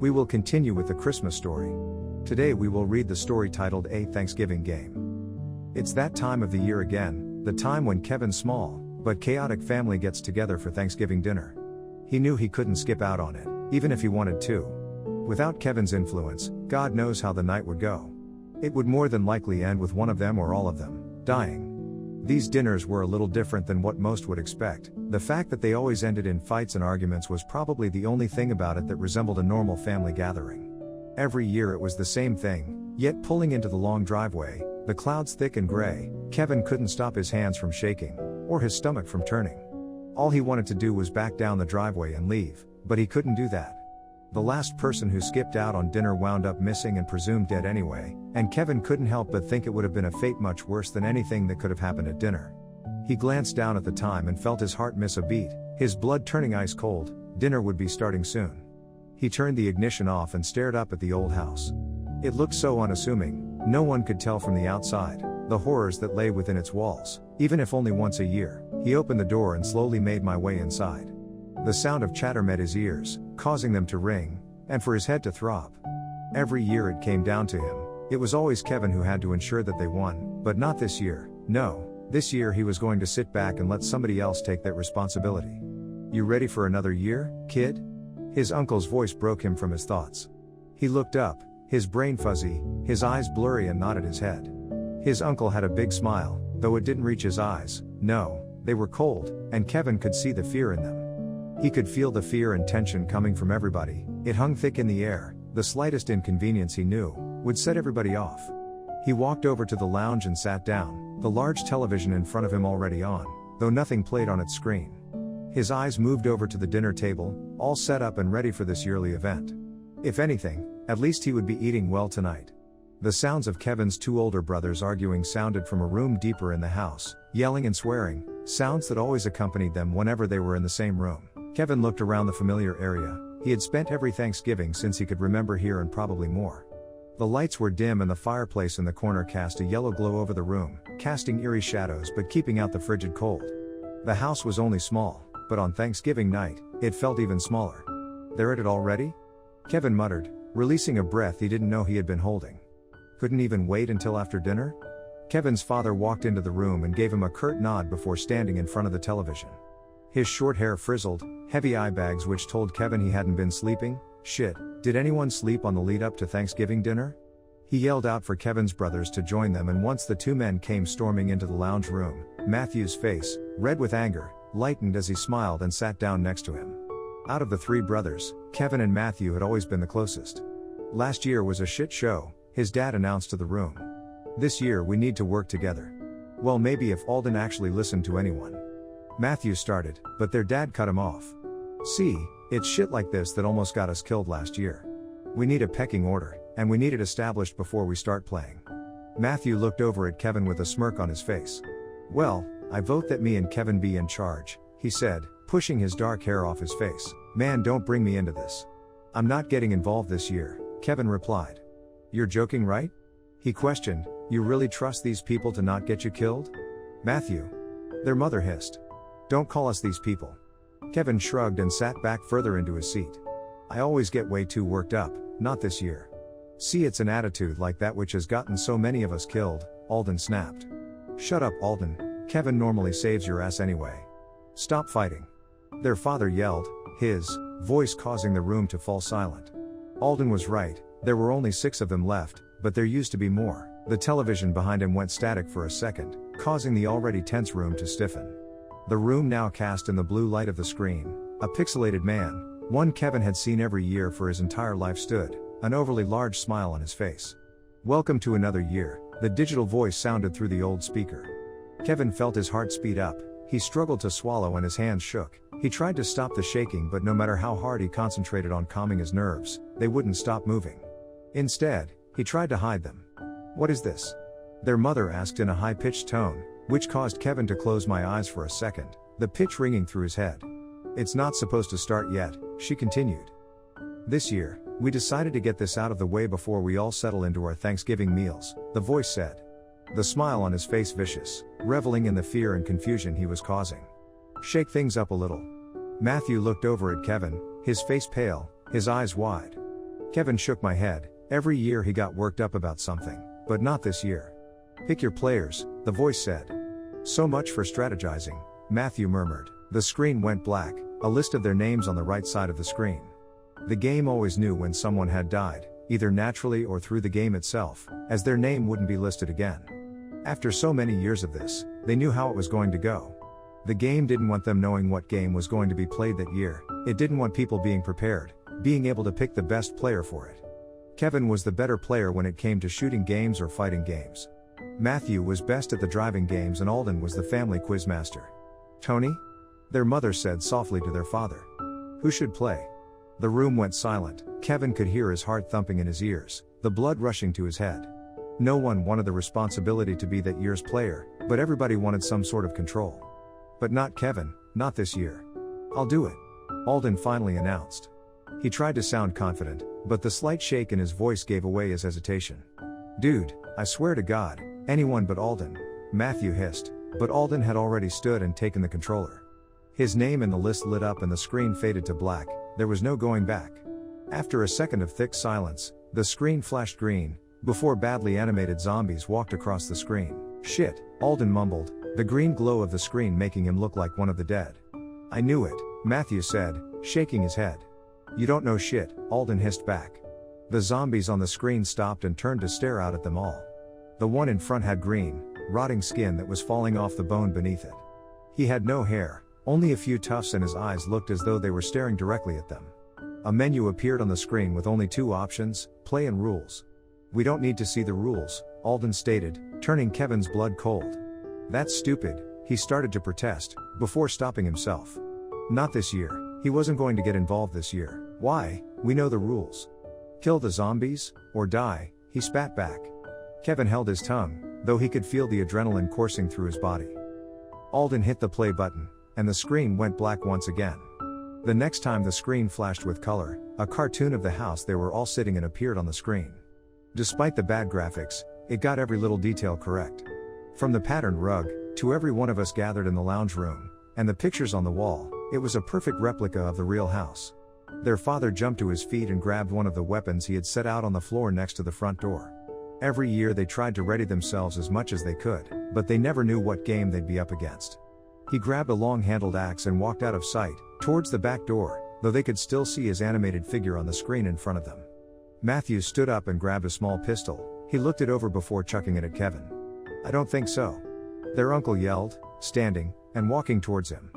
We will continue with the Christmas story. Today we will read the story titled A Thanksgiving Game. It's that time of the year again, the time when Kevin's small, but chaotic family gets together for Thanksgiving dinner. He knew he couldn't skip out on it, even if he wanted to. Without Kevin's influence, God knows how the night would go. It would more than likely end with one of them or all of them dying. These dinners were a little different than what most would expect. The fact that they always ended in fights and arguments was probably the only thing about it that resembled a normal family gathering. Every year it was the same thing, yet pulling into the long driveway, the clouds thick and gray, Keven couldn't stop his hands from shaking, or his stomach from turning. All he wanted to do was back down the driveway and leave, but he couldn't do that. The last person who skipped out on dinner wound up missing and presumed dead anyway, and Keven couldn't help but think it would have been a fate much worse than anything that could have happened at dinner. He glanced down at the time and felt his heart miss a beat, his blood turning ice cold. Dinner would be starting soon. He turned the ignition off and stared up at the old house. It looked so unassuming, no one could tell from the outside the horrors that lay within its walls. Even if only once a year, he opened the door and slowly made my way inside. The sound of chatter met his ears, causing them to ring, and for his head to throb. Every year it came down to him. It was always Keven who had to ensure that they won, but not this year. No, this year he was going to sit back and let somebody else take that responsibility. You ready for another year, kid? His uncle's voice broke him from his thoughts. He looked up, his brain fuzzy, his eyes blurry, and nodded his head. His uncle had a big smile, though it didn't reach his eyes. No, they were cold, and Keven could see the fear in them. He could feel the fear and tension coming from everybody. It hung thick in the air. The slightest inconvenience, he knew, would set everybody off. He walked over to the lounge and sat down, the large television in front of him already on, though nothing played on its screen. His eyes moved over to the dinner table, all set up and ready for this yearly event. If anything, at least he would be eating well tonight. The sounds of Keven's two older brothers arguing sounded from a room deeper in the house, yelling and swearing, sounds that always accompanied them whenever they were in the same room. Keven looked around the familiar area. He had spent every Thanksgiving since he could remember here and probably more. The lights were dim and the fireplace in the corner cast a yellow glow over the room, casting eerie shadows but keeping out the frigid cold. The house was only small, but on Thanksgiving night, it felt even smaller. There at it already? Keven muttered, releasing a breath he didn't know he had been holding. Couldn't even wait until after dinner? Keven's father walked into the room and gave him a curt nod before standing in front of the television. His short hair frizzled, heavy eye bags which told Keven he hadn't been sleeping. Shit, did anyone sleep on the lead up to Thanksgiving dinner? He yelled out for Keven's brothers to join them, and once the two men came storming into the lounge room, Matthew's face, red with anger, lightened as he smiled and sat down next to him. Out of the three brothers, Keven and Matthew had always been the closest. Last year was a shit show, his dad announced to the room. This year we need to work together. Well, maybe if Alden actually listened to anyone. Matthew started, but their dad cut him off. See, it's shit like this that almost got us killed last year. We need a pecking order, and we need it established before we start playing. Matthew looked over at Keven with a smirk on his face. Well, I vote that me and Keven be in charge, he said, pushing his dark hair off his face. Man, don't bring me into this. I'm not getting involved this year, Keven replied. You're joking, right? He questioned. You really trust these people to not get you killed? Matthew. Their mother hissed. Don't call us these people. Keven shrugged and sat back further into his seat. I always get way too worked up, not this year. See, it's an attitude like that which has gotten so many of us killed, Alden snapped. Shut up, Alden. Keven normally saves your ass anyway. Stop fighting. Their father yelled, his voice causing the room to fall silent. Alden was right, there were only 6 of them left, but there used to be more. The television behind him went static for a second, causing the already tense room to stiffen. The room now cast in the blue light of the screen, a pixelated man, one Keven had seen every year for his entire life, stood, an overly large smile on his face. Welcome to another year, the digital voice sounded through the old speaker. Keven felt his heart speed up, he struggled to swallow and his hands shook. He tried to stop the shaking, but no matter how hard he concentrated on calming his nerves, they wouldn't stop moving. Instead, he tried to hide them. What is this? Their mother asked in a high-pitched tone, which caused Keven to close my eyes for a second, the pitch ringing through his head. It's not supposed to start yet, she continued. This year, we decided to get this out of the way before we all settle into our Thanksgiving meals, the voice said. The smile on his face vicious, reveling in the fear and confusion he was causing. Shake things up a little. Matthew looked over at Keven, his face pale, his eyes wide. Keven shook my head. Every year he got worked up about something, but not this year. Pick your players, the voice said. So much for strategizing, Matthew murmured. The screen went black, a list of their names on the right side of the screen. The game always knew when someone had died, either naturally or through the game itself, as their name wouldn't be listed again. After so many years of this, they knew how it was going to go. The game didn't want them knowing what game was going to be played that year. It didn't want people being prepared, being able to pick the best player for it. Keven was the better player when it came to shooting games or fighting games. Matthew was best at the driving games and Alden was the family quizmaster. Tony? Their mother said softly to their father. Who should play? The room went silent. Keven could hear his heart thumping in his ears, the blood rushing to his head. No one wanted the responsibility to be that year's player, but everybody wanted some sort of control. But not Keven, not this year. I'll do it, Alden finally announced. He tried to sound confident, but the slight shake in his voice gave away his hesitation. Dude, I swear to God, anyone but Alden, Matthew hissed, but Alden had already stood and taken the controller. His name in the list lit up and the screen faded to black. There was no going back. After a second of thick silence, the screen flashed green, before badly animated zombies walked across the screen. Shit, Alden mumbled, the green glow of the screen making him look like one of the dead. I knew it, Matthew said, shaking his head. You don't know shit, Alden hissed back. The zombies on the screen stopped and turned to stare out at them all. The one in front had green, rotting skin that was falling off the bone beneath it. He had no hair, only a few tufts, and his eyes looked as though they were staring directly at them. A menu appeared on the screen with only two options, play and rules. We don't need to see the rules, Alden stated, turning Keven's blood cold. That's stupid, he started to protest, before stopping himself. Not this year, he wasn't going to get involved this year. Why? We know the rules. Kill the zombies, or die, he spat back. Keven held his tongue, though he could feel the adrenaline coursing through his body. Alden hit the play button, and the screen went black once again. The next time the screen flashed with color, a cartoon of the house they were all sitting in appeared on the screen. Despite the bad graphics, it got every little detail correct. From the patterned rug, to every one of us gathered in the lounge room, and the pictures on the wall, it was a perfect replica of the real house. Their father jumped to his feet and grabbed one of the weapons he had set out on the floor next to the front door. Every year they tried to ready themselves as much as they could, but they never knew what game they'd be up against. He grabbed a long-handled axe and walked out of sight, towards the back door, though they could still see his animated figure on the screen in front of them. Matthew stood up and grabbed a small pistol. He looked it over before chucking it at Keven. I don't think so. Their uncle yelled, standing, and walking towards him.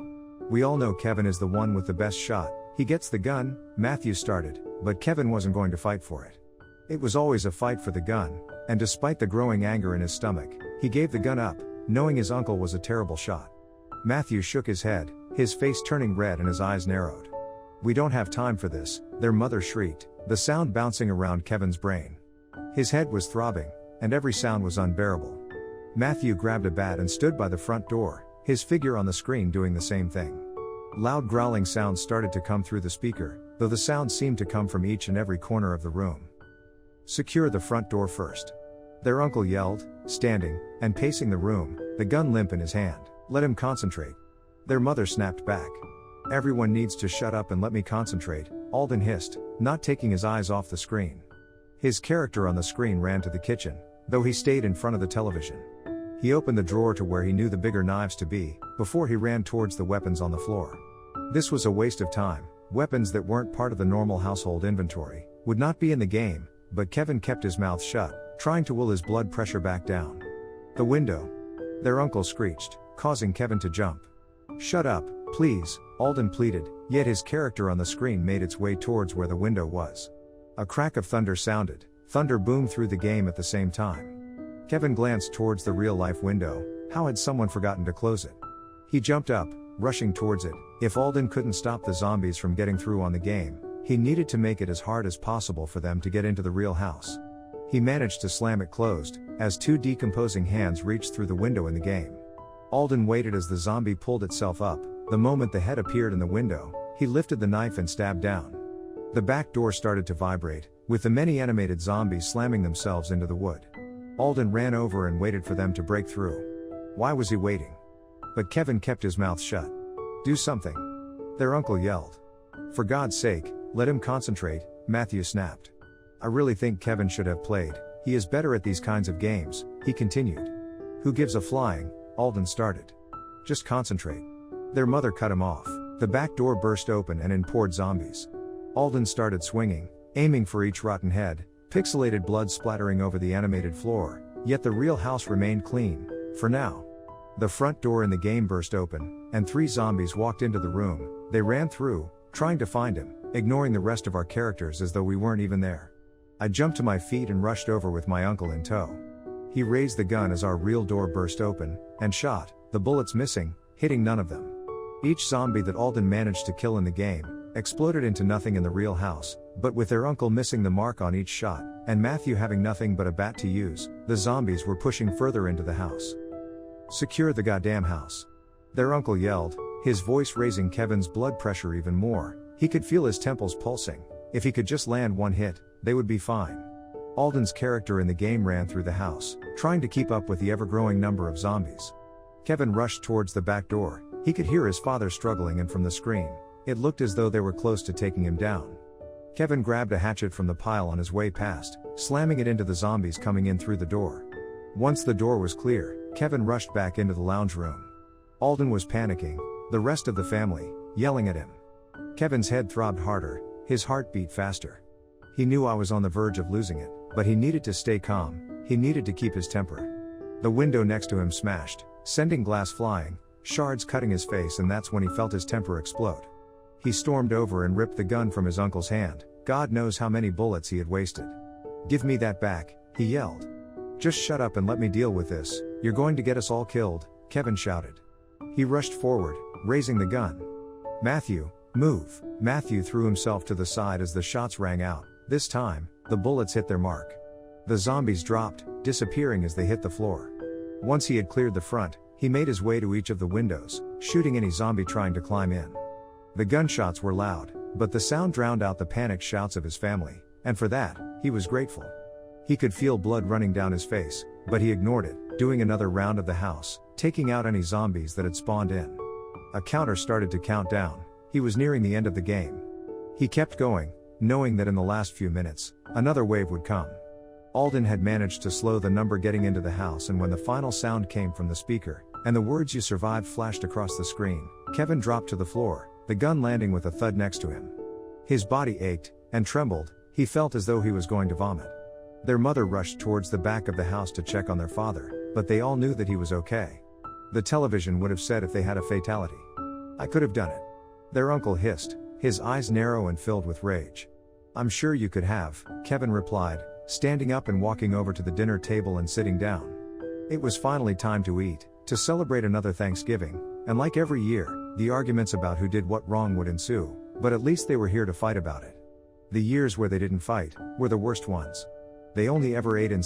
We all know Keven is the one with the best shot. He gets the gun, Matthew started, but Keven wasn't going to fight for it. It was always a fight for the gun, and despite the growing anger in his stomach, he gave the gun up, knowing his uncle was a terrible shot. Matthew shook his head, his face turning red and his eyes narrowed. We don't have time for this, their mother shrieked, the sound bouncing around Keven's brain. His head was throbbing, and every sound was unbearable. Matthew grabbed a bat and stood by the front door, his figure on the screen doing the same thing. Loud growling sounds started to come through the speaker, though the sounds seemed to come from each and every corner of the room. Secure the front door first. Their uncle yelled, standing, and pacing the room, the gun limp in his hand. Let him concentrate. Their mother snapped back. Everyone needs to shut up and let me concentrate, Alden hissed, not taking his eyes off the screen. His character on the screen ran to the kitchen, though he stayed in front of the television. He opened the drawer to where he knew the bigger knives to be, before he ran towards the weapons on the floor. This was a waste of time. Weapons that weren't part of the normal household inventory would not be in the game, but Keven kept his mouth shut, trying to will his blood pressure back down. The window. Their uncle screeched, causing Keven to jump. Shut up, please, Alden pleaded, yet his character on the screen made its way towards where the window was. A crack of thunder sounded. Thunder boomed through the game at the same time. Keven glanced towards the real-life window. How had someone forgotten to close it? He jumped up, rushing towards it. If Alden couldn't stop the zombies from getting through on the game, he needed to make it as hard as possible for them to get into the real house. He managed to slam it closed, as two decomposing hands reached through the window in the game. Alden waited as the zombie pulled itself up. The moment the head appeared in the window, he lifted the knife and stabbed down. The back door started to vibrate, with the many animated zombies slamming themselves into the wood. Alden ran over and waited for them to break through. Why was he waiting? But Keven kept his mouth shut. Do something. Their uncle yelled. For God's sake, let him concentrate, Matthew snapped. I really think Keven should have played, he is better at these kinds of games, he continued. Who gives a flying? Alden started. Just concentrate. Their mother cut him off. The back door burst open and in poured zombies. Alden started swinging, aiming for each rotten head, pixelated blood splattering over the animated floor, yet the real house remained clean, for now. The front door in the game burst open, and 3 zombies walked into the room. They ran through, trying to find him, ignoring the rest of our characters as though we weren't even there. I jumped to my feet and rushed over with my uncle in tow. He raised the gun as our real door burst open, and shot, the bullets missing, hitting none of them. Each zombie that Alden managed to kill in the game, exploded into nothing in the real house, but with their uncle missing the mark on each shot, and Matthew having nothing but a bat to use, the zombies were pushing further into the house. Secure the goddamn house. Their uncle yelled, his voice raising Keven's blood pressure even more. He could feel his temples pulsing. If he could just land one hit, they would be fine. Alden's character in the game ran through the house, trying to keep up with the ever-growing number of zombies. Keven rushed towards the back door. He could hear his father struggling, and from the screen, it looked as though they were close to taking him down. Keven grabbed a hatchet from the pile on his way past, slamming it into the zombies coming in through the door. Once the door was clear, Keven rushed back into the lounge room. Alden was panicking, the rest of the family, yelling at him. Keven's head throbbed harder, his heart beat faster. He knew I was on the verge of losing it, but he needed to stay calm, he needed to keep his temper. The window next to him smashed, sending glass flying, shards cutting his face, and that's when he felt his temper explode. He stormed over and ripped the gun from his uncle's hand. God knows how many bullets he had wasted. Give me that back, he yelled. Just shut up and let me deal with this, you're going to get us all killed, Keven shouted. He rushed forward, raising the gun. Matthew, move. Matthew threw himself to the side as the shots rang out. This time, the bullets hit their mark. The zombies dropped, disappearing as they hit the floor. Once he had cleared the front, he made his way to each of the windows, shooting any zombie trying to climb in. The gunshots were loud, but the sound drowned out the panicked shouts of his family, and for that, he was grateful. He could feel blood running down his face, but he ignored it, doing another round of the house, taking out any zombies that had spawned in. A counter started to count down. He was nearing the end of the game. He kept going, knowing that in the last few minutes, another wave would come. Alden had managed to slow the number getting into the house, and when the final sound came from the speaker, and the words "you survived" flashed across the screen, Keven dropped to the floor, the gun landing with a thud next to him. His body ached, and trembled, he felt as though he was going to vomit. Their mother rushed towards the back of the house to check on their father, but they all knew that he was okay. The television would have said if they had a fatality. I could have done it. Their uncle hissed, his eyes narrow and filled with rage. I'm sure you could have, Keven replied, standing up and walking over to the dinner table and sitting down. It was finally time to eat, to celebrate another Thanksgiving, and like every year, the arguments about who did what wrong would ensue, but at least they were here to fight about it. The years where they didn't fight, were the worst ones. They only ever ate in